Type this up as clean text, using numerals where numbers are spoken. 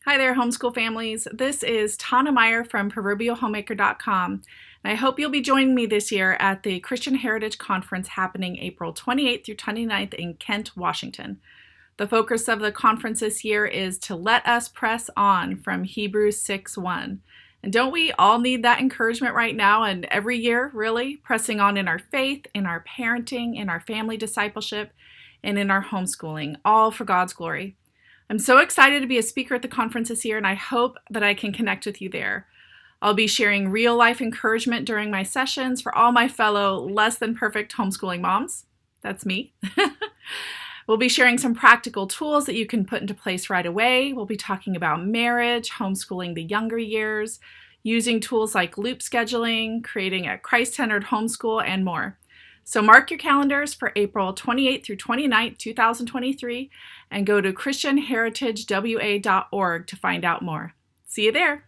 Hi there, homeschool families. This is Tauna Meyer from proverbialhomemaker.com, and I hope you'll be joining me this year at the Christian Heritage Conference happening April 28th through 29th in Kent, Washington. The focus of the conference this year is to let us press on from Hebrews 6:1. And don't we all need that encouragement right now and every year, really? Pressing on in our faith, in our parenting, in our family discipleship, and in our homeschooling, all for God's glory. I'm so excited to be a speaker at the conference this year, and I hope that I can connect with you there. I'll be sharing real-life encouragement during my sessions for all my fellow less-than-perfect homeschooling moms. That's me. We'll be sharing some practical tools that you can put into place right away. We'll be talking about marriage, homeschooling the younger years, using tools like loop scheduling, creating a Christ-centered homeschool, and more. So mark your calendars for April 28th through 29th, 2023, and go to christianheritagewa.org to find out more. See you there.